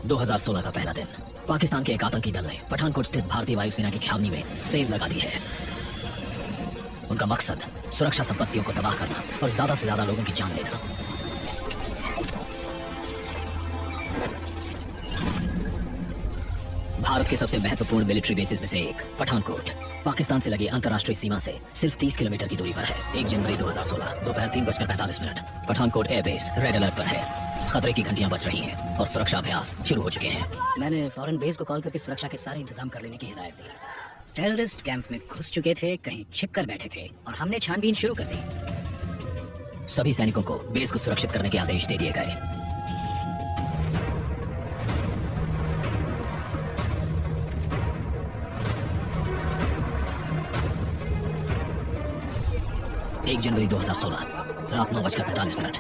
2016 का पहला दिन। पाकिस्तान के एक आतंकी दल ने पठानकोट स्थित भारतीय वायुसेना की छावनी में सेंध लगा दी है। उनका मकसद सुरक्षा संपत्तियों को तबाह करना और ज्यादा से ज्यादा लोगों की जान लेना। भारत के सबसे महत्वपूर्ण मिलिट्री बेसिस में से एक पठानकोट पाकिस्तान से लगी अंतर्राष्ट्रीय सीमा से सिर्फ 30 किलोमीटर की दूरी पर है। 1 जनवरी 2016 दोपहर 3:45 पठानकोट एयरबेस रेड अलर्ट पर है। खतरे की घंटियां बज रही हैं और सुरक्षा अभ्यास शुरू हो चुके हैं। मैंने फॉरेन बेस को कॉल करके सुरक्षा के सारे इंतजाम कर लेने की हिदायत दी। टेररिस्ट कैंप में घुस चुके थे, कहीं छिप कर बैठे थे और हमने छानबीन शुरू कर दी। सभी सैनिकों को बेस को सुरक्षित करने के आदेश दे दिए गए। एक जनवरी 2016 रात 9:45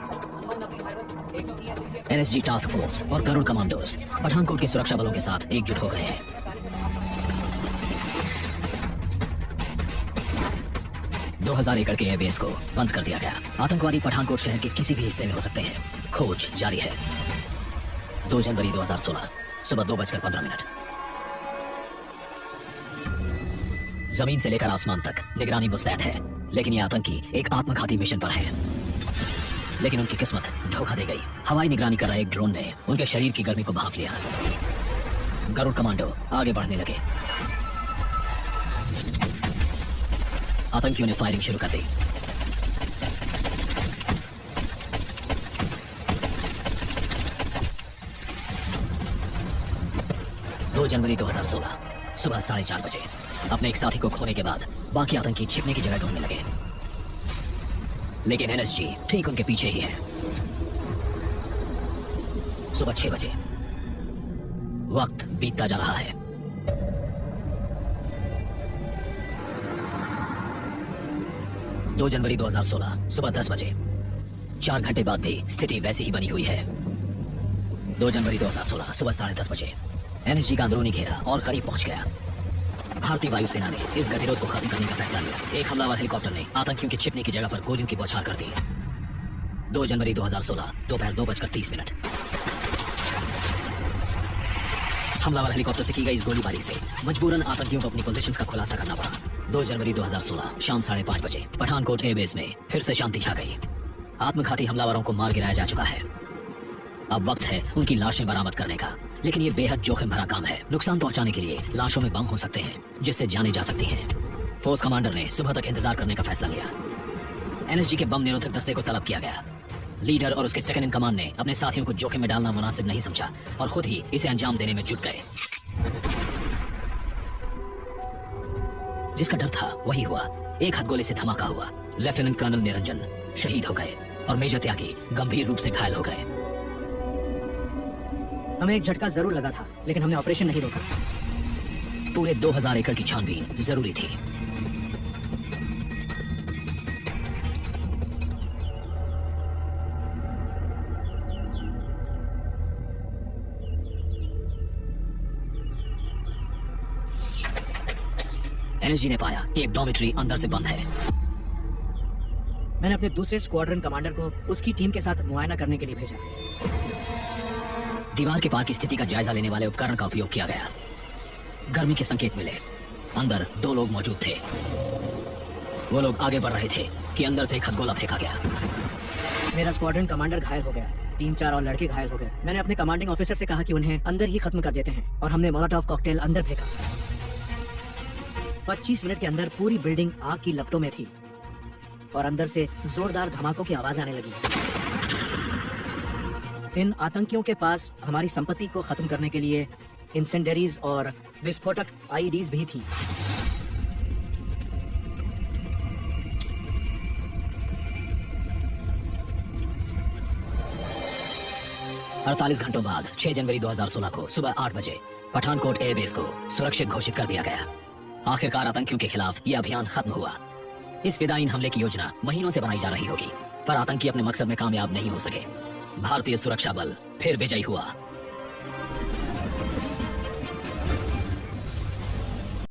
NSG टास्क फोर्स और गरुड़ कमांडोज पठानकोट के सुरक्षा बलों के साथ एकजुट हो गए हैं। दो 2000 एकड़ के एयरबेस को बंद कर दिया गया। आतंकवादी पठानकोट शहर के किसी भी हिस्से में हो सकते हैं। खोज जारी है। 2 जनवरी 2016 सुबह 2:15 जमीन से लेकर आसमान तक निगरानी मुस्तैद है, लेकिन ये आतंकी एक आत्मघाती मिशन पर हैं। लेकिन उनकी किस्मत धोखा दे गई। हवाई निगरानी कर रहे एक ड्रोन ने उनके शरीर की गर्मी को भांप लिया। गरुड़ कमांडो आगे बढ़ने लगे। आतंकियों ने फायरिंग शुरू कर दी। दो जनवरी 2016 सुबह 4:30 अपने एक साथी को खोने के बाद बाकी आतंकी छिपने की जगह ढूंढने लगे, लेकिन NSG ठीक उनके पीछे ही है। सुबह 6 वक्त बीतता जा रहा है। दो जनवरी 2016 सुबह 10 बजे 4 घंटे बाद भी स्थिति वैसी ही बनी हुई है। 2 जनवरी 2016 सुबह 10:30 NSG का अंदरूनी घेरा और करीब पहुंच गया। भारतीय वायुसेना ने इस गतिरोध को खत्म करने का फैसला लिया। एक हमलावर हेलीकॉप्टर ने आतंकियों के छिपने की जगह पर गोलियों की बौछार कर दी। 2 जनवरी 2016 दोपहर 2:30 हमलावर हेलीकॉप्टर से की गई इस गोलीबारी से मजबूरन आतंकियों को अपनी पोजीशंस का खुलासा करना पड़ा। 2 जनवरी 2016 शाम 5:30 पठानकोट एयरबेस में फिर से शांति छा गई। आत्मघाती हमलावरों को मार गिराया जा चुका है। अब वक्त है उनकी लाशें बरामद करने का, लेकिन ये बेहद जोखिम भरा काम है। नुकसान पहुंचाने के लिए लाशों में बम हो सकते हैं, जिससे जाने जा सकती हैं। फोर्स कमांडर ने सुबह तक इंतजार करने का फैसला लिया। NSG के बम निरोधक दस्ते को तलब किया गया। लीडर और उसके सेकंड इन कमांड ने अपने साथियों को जोखिम में डालना मुनासिब नहीं समझा और खुद ही इसे अंजाम देने में जुट गए। जिसका डर था वही हुआ। एक हथगोले से धमाका हुआ। लेफ्टिनेंट कर्नल निरंजन शहीद हो गए और मेजर त्यागी गंभीर रूप से घायल हो गए। हमें एक झटका जरूर लगा था, लेकिन हमने ऑपरेशन नहीं रोका। पूरे 2000 एकड़ की छानबीन जरूरी थी। NSG ने पाया कि एक डॉर्मेट्री अंदर से बंद है। मैंने अपने दूसरे स्क्वाड्रन कमांडर को उसकी टीम के साथ मुआयना करने के लिए भेजा। दीवार के पार की स्थिति का जायजा लेने वाले उपकरण का उपयोग किया गया। गर्मी के संकेत मिले। अंदर 2 लोग मौजूद थे। वो लोग आगे बढ़ रहे थे कि अंदर से एक हथगोला फेंका गया। मेरा स्क्वाड्रन कमांडर घायल हो गया। 3-4 और लड़के घायल हो गए। मैंने अपने कमांडिंग ऑफिसर से कहा कि उन्हें अंदर ही खत्म कर देते हैं और हमने मोलोटोव कॉकटेल अंदर फेंका। 25 मिनट के अंदर पूरी बिल्डिंग आग की लपटों में थी और अंदर से जोरदार धमाकों की आवाज आने लगी। इन आतंकियों के पास हमारी संपत्ति को खत्म करने के लिए इंसेंडरीज और विस्फोटक IEDs भी थी। अड़तालीस घंटों बाद 6 जनवरी 2016 को सुबह 8 बजे पठानकोट एयरबेस को सुरक्षित घोषित कर दिया गया। आखिरकार आतंकियों के खिलाफ यह अभियान खत्म हुआ। इस फिदायीन हमले की योजना महीनों से बनाई जा रही होगी, पर आतंकी अपने मकसद में कामयाब नहीं हो सके। भारतीय सुरक्षा बल फिर विजयी हुआ।